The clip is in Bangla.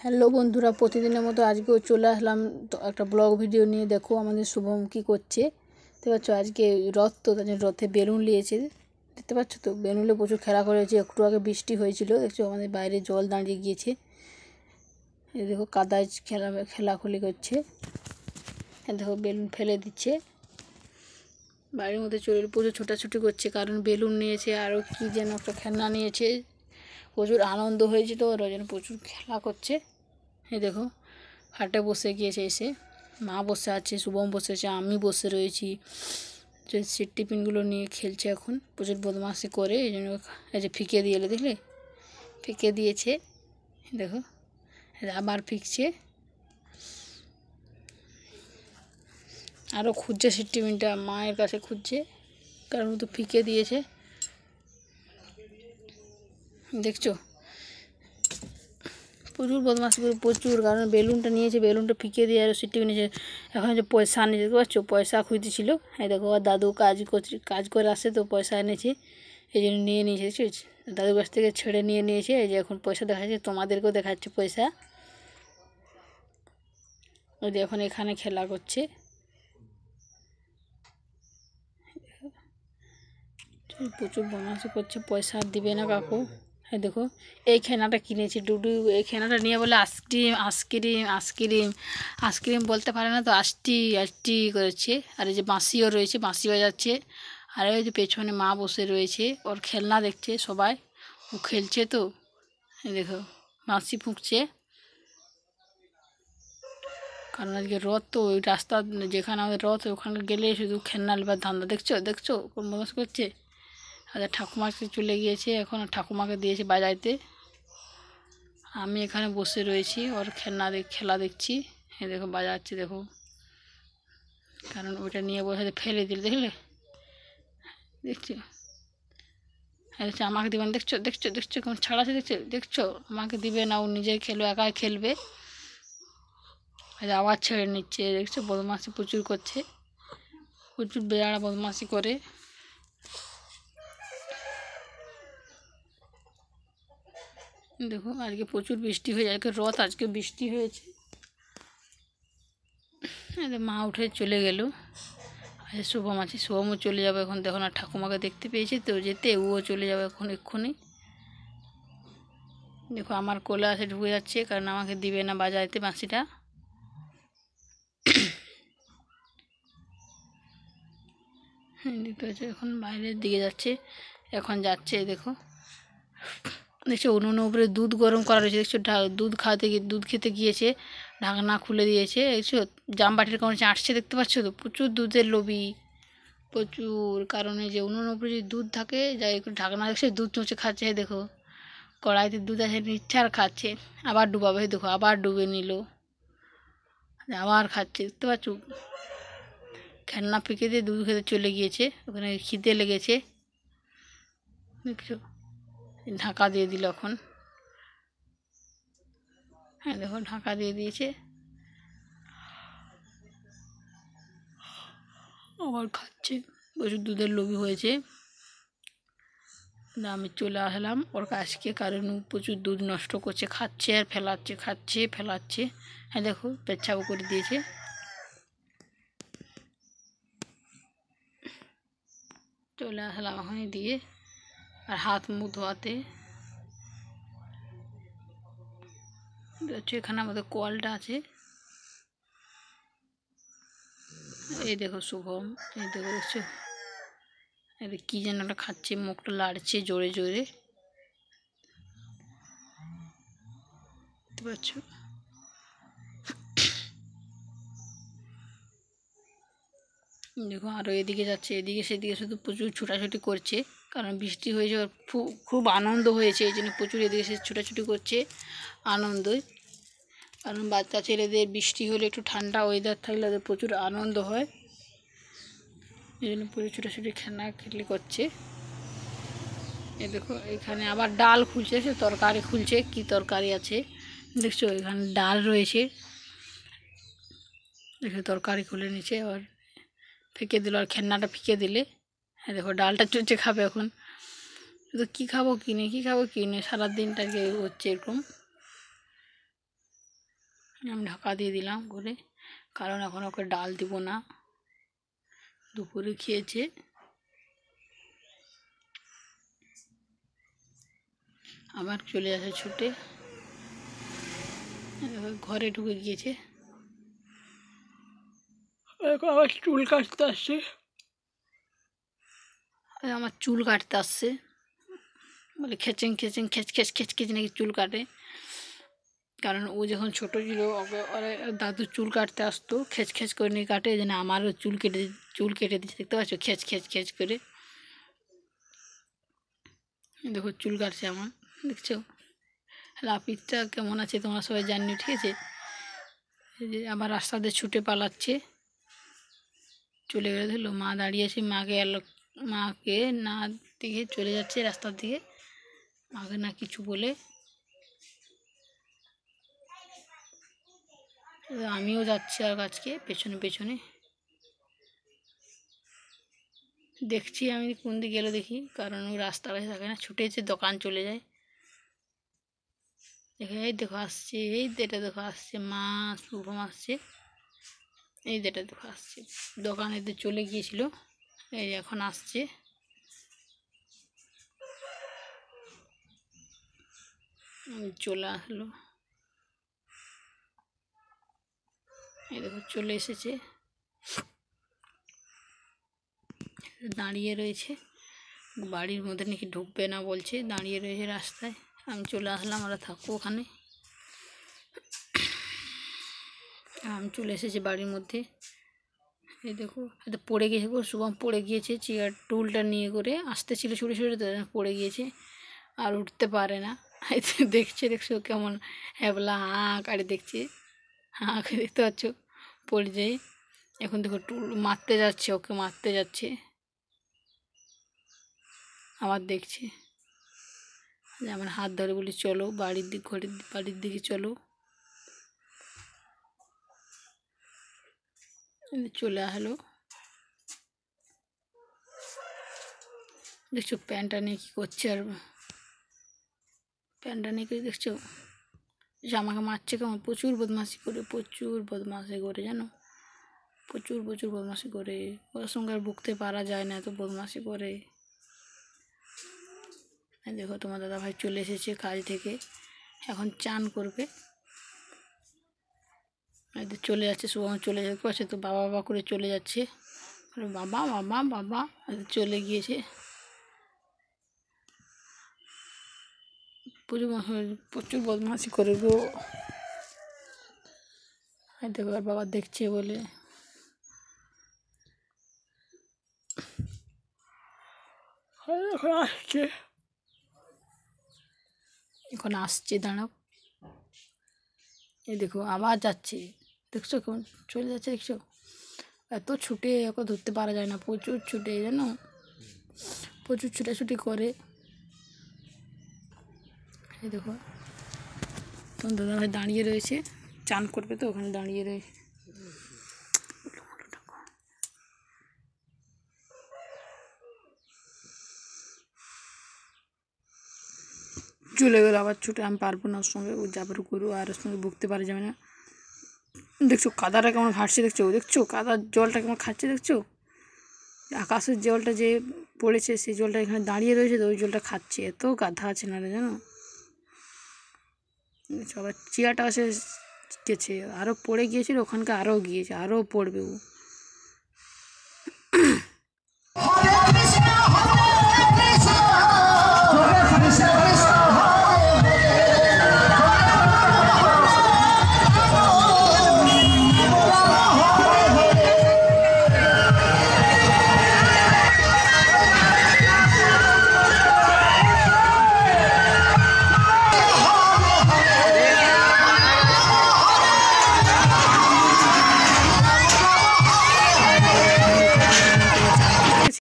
হ্যালো বন্ধুরা, প্রতিদিনের মতো আজকেও চলে আসলাম তো একটা ব্লগ ভিডিও নিয়ে। দেখো আমাদের শুভম কি করছে দেখতে পাচ্ছ। আজকে রথ, তো তার জন্য রথে বেলুন নিয়েছে, দেখতে পাচ্ছ তো। বেলুনে প্রচুর খেলা করেছে। একটু আগে বৃষ্টি হয়েছিল, দেখছো আমাদের বাইরে জল দাঁড়িয়ে গিয়েছে। এই দেখো কাদায় খেলাখুলি করছে। দেখো বেলুন ফেলে দিচ্ছে, বাড়ির মধ্যে চলে প্রচুর ছোটাছুটি করছে, কারণ বেলুন নিয়েছে আরও কি যেন একটা খেলনা নিয়েছে। প্রচুর আনন্দ হয়েছে তো, ওরা যেন প্রচুর খেলা করছে। এই দেখো হাটে বসে গিয়েছে, এসে মা বসে আছে, শুভম বসে আছে, আমি বসে রয়েছি। যে সিট টিফিনগুলো নিয়ে খেলছে এখন, প্রচুর বদমাশি করে। এই জন্য এই যে ফিকে দিয়ে এলো, দেখলে ফিকে দিয়েছে। দেখো আবার ফিকছে, আরও খুঁজছে সিট টিফিনটা, মায়ের কাছে খুঁজছে, কারণ তো ফিকে দিয়েছে। দেখছো প্রচুর বদমাশি করে, প্রচুর। কারণ বেলুনটা নিয়েছে, বেলুনটা ফিকে দিয়ে আর সিটি নিয়েছে। এখন যে পয়সা নিয়ে যেতে পারছো, পয়সা খুঁজতেছিল। এই দেখো আর দাদু কাজ করে আসে তো পয়সা এনেছে, এই জন্য নিয়ে নিয়েছে। দাদুর কাছ থেকে ছেড়ে নিয়েছে। এই যে এখন পয়সা দেখাচ্ছে, তোমাদেরকেও দেখাচ্ছে পয়সা। ওই যে এখন এখানে খেলা করছে, প্রচুর বদমাশি করছে। পয়সা দিবে না কাকু। হ্যাঁ দেখো এই খেলনাটা কিনেছি ডুডু, এই খেলনাটা নিয়ে বলে আইসক্রিম আইসক্রিম আইসক্রিম আইসক্রিম বলতে পারে না তো, আষ্টি আষ্টি করেছে। আর এই যে বাঁশিও রয়েছে, বাঁশি বাজাচ্ছে। আর ওই যে পেছনে মা বসে রয়েছে, ওর খেলনা দেখছে সবাই, ও খেলছে তো। দেখো বাঁশি ফুঁকছে, কারণ আজকে রথ তো। ওই রাস্তা যেখানে আমাদের রথ, ওখানে গেলে শুধু খেলনা নেবার ধান্দা। দেখছো কোন বদমাশ করছে। আর ঠাকুমাকে চলে গিয়েছে, এখন ঠাকুমাকে দিয়েছে বাজাইতে। আমি এখানে বসে রয়েছি, ওর খেলা দেখছি। হ্যাঁ দেখো বাজাচ্ছে, দেখো। কারণ ওইটা নিয়ে বসে ফেলে দিল, দেখলে দেখছো। হ্যাঁ আমাকে দিবেন, দেখছো কেমন ছাড়াচ্ছে, দেখছো আমাকে দিবে না, ও নিজেই খেলবে, একাই খেলবে। আবার ছেড়ে নিচ্ছে, দেখছো বদমাশি প্রচুর করছে, প্রচুর বেড়া বদমাশি করে। দেখো আজকে প্রচুর বৃষ্টি হয়ে যায়, রথ আজকে বৃষ্টি হয়েছে। মা উঠে চলে গেল। শুভম আছে, শুভমও চলে যাবে এখন। দেখো না ঠাকুমাকে দেখতে পেয়েছে তো যেতে, ও চলে যাবে এখন এক্ষুনি। দেখো আমার কোলে আসে ঢুকে যাচ্ছে, কারণ আমাকে দিবে না বাজাইতে বাঁশিটা। দেখতে পাচ্ছ এখন বাইরের দিকে যাচ্ছে, এখন যাচ্ছে। দেখো উনুনের উপরে দুধ গরম করা রয়েছে, দেখছো দুধ খেতে গিয়েছে, ঢাকনা খুলে দিয়েছে। দেখছো জামবাটির কারণে চাটছে, দেখতে পাচ্ছ তো। প্রচুর দুধের লোভী, প্রচুর। কারণে যে উনুনের উপরে যদি দুধ থাকে, যাই একটু ঢাকনা দেখছে, দুধ চুঁচে খাচ্ছে। দেখো কড়াইতে দুধ আছে নিচ্ছে আর খাচ্ছে। আবার ডুবাবে, দেখো আবার ডুবে নিল, আবার খাচ্ছে, দেখতে পাচ্ছ। খেলনা ফেঁকে দিয়ে দুধ খেতে চলে গিয়েছে, ওখানে খিদে লেগেছে, দেখছো। ঢাকা দিয়ে দিল এখন। হ্যাঁ দেখো ঢাকা দিয়ে দিয়েছে, আবার খাচ্ছে। প্রচুর দুধের লোভী হয়েছে। আমি চলে আসলাম ওর কাছকে, কারণ প্রচুর দুধ নষ্ট করছে, খাচ্ছে আর ফেলাচ্ছে, খাচ্ছে ফেলাচ্ছে। হ্যাঁ দেখো পেচ্ছাপ করে দিয়েছে। চলে আসলাম ওখানে দিয়ে, আর হাত মুখ ধোয়াতে। এখানে আমাদের কলটা আছে। এই দেখো শুভম, এই দেখো দেখছো, এই কি যেন একটা খাচ্ছে, মুখটা লাড়ছে জোরে জোরে, দেখতে পাচ্ছ। দেখো আরও এদিকে যাচ্ছে, এদিকে সেদিকে শুধু প্রচুর ছোটাছুটি করছে, কারণ বৃষ্টি হয়েছে, ওর খুব আনন্দ হয়েছে, এই জন্য প্রচুর এদিকে সে ছোটাছুটি করছে আনন্দই। কারণ বাচ্চা ছেলেদের বৃষ্টি হলে, একটু ঠান্ডা ওয়েদার থাকলে ওদের প্রচুর আনন্দ হয়, এই জন্য প্রচুর ছোটাছুটি খেলি করছে। এ দেখো এখানে আবার ডাল খুলছে, সে তরকারি খুলছে, কি তরকারি আছে দেখছো। এখানে ডাল রয়েছে, দেখো তরকারি খুলে নিচ্ছে, আবার ফেঁকে দিল, আর খেলনাটা ফেঁকে দিলে। হ্যাঁ দেখো ডালটা চুচে খাবে এখন। তো কী খাবো কিনে, কী খাবো কিনে, সারাদিনটাকে হচ্ছে এরকম। আমি ঢাকা দিয়ে দিলাম করে, কারণ এখন ওকে ডাল দিব না, দুপুরে খেয়েছে। আবার চলে আসে ছুটে, ঘরে ঢুকে গিয়েছে। আবার চুল কাটতে আসছে, আমার চুল কাটতে আসছে, বলে খেচেং খেচেং খেচ খেচ খেচ খেচ নাকি চুল কাটে। কারণ ও যখন ছোটো ছিল ওকে দাদুর চুল কাটতে আসতো, খেচ খেচ করে নিয়ে কাটে, যেন আমারও চুল কেটে দিচ্ছে, দেখতে পাচ্ছ খেচ খেচ খেচ করে। দেখো চুল কাটছে আমার, দেখছো। লাপিতটা কেমন আছে তোমরা সবাই জানিও, ঠিক আছে। এই যে আবার রাস্তা দিয়ে ছুটে পালাচ্ছে, চলে গেলে ধরলো, মা দাঁড়িয়েছে, মাকে না দিকে চলে যাচ্ছে রাস্তার দিকে, মাকে না কিছু বলে। আমিও যাচ্ছি আর আজকে পেছনে পেছনে দেখছি আমি কোন দিকে গেলো দেখি, কারণ ওই রাস্তা কাছে থাকে না, ছুটেছে দোকান চলে যায়। দেখে এই দেখো আসছে, এই এটা দেখো আসছে, মা শুভম আসছে, এই যেটা দেখো আসছে, দোকানেতে চলে গিয়েছিল, এই এখন আসছে। চলে আসলো, এই দেখো চলে এসেছে, দাঁড়িয়ে রয়েছে, বাড়ির মধ্যে নাকি ঢুকবে না বলছে, দাঁড়িয়ে রয়েছে রাস্তায়। আমি চলে আসলাম, ওরা থাকবো ওখানে। আমি চলে এসেছি বাড়ির মধ্যে। এই দেখো এটা পড়ে গিয়েছে, শুভম পড়ে গিয়েছে, চেয়ার টুলটা নিয়ে করে আসতেছিল ছুটে ছুটে, পড়ে গিয়েছে, আর উঠতে পারে না। দেখছো কেমন হ্যাবলা হাঁ কাটে দেখছে, হাঁ করে দেখতে পাচ্ছ, পড়ে যায়। এখন দেখো টুল মারতে যাচ্ছে, ওকে মারতে যাচ্ছে, আবার দেখছে, আমার হাত ধরে বলি চলো বাড়ির দিকে চলো। চলে আসলো, দেখছো প্যান্টটা নিয়ে কী করছে, আর প্যান্টটা নিয়ে করে দেখছো যে আমাকে মারছে কেমন, প্রচুর বদমাশি করে জানো, প্রচুর বদমাশি করে, ওর সঙ্গে আর বকতে পারা যায় না, এত বদমাশি করে। দেখো তোমার দাদাভাই চলে এসেছে কাজ থেকে, এখন চান করবে, চলে যাচ্ছে, শুভম চলে যেতে পারছে তো, বাবা বাবা করে চলে যাচ্ছে, বাবা বাবা বাবা চলে গিয়েছে। প্রচুর বদমাশি করে গো। দেখো আর বাবা দেখছে বলে এখন আসছে, দাঁড়াও, এই দেখো আবার যাচ্ছে, দেখছো কেমন চলে যাচ্ছে, দেখছো এত ছুটে, ওকে ধরতে পারা যায় না, প্রচুর ছুটে জানো, প্রচুর ছুটাছুটি করে। এই দেখো তোমার দাদাভাই দাঁড়িয়ে রয়েছে, চান করবে তো ওখানে দাঁড়িয়ে রয়েছে। চলে গেলো আবার ছুটে, আমি পারবো না ওর সঙ্গে, ও যাবার করু আর ওর সঙ্গে ভুগতে পারা যাবে না। দেখছো কাদাটা কেমন ঘাটছে, দেখছো কাদার জলটা কেমন খাচ্ছে, দেখছো আকাশের জলটা যে পড়েছে সেই জলটা এখানে দাঁড়িয়ে রয়েছে, তো ওই জলটা খাচ্ছে, এত গাধা আছে না রে জানো। আবার চেয়ারটা এসে গেছে, আরও পড়ে গিয়েছিল, ওখানকে আরও গিয়েছে, আরও পড়বে ও।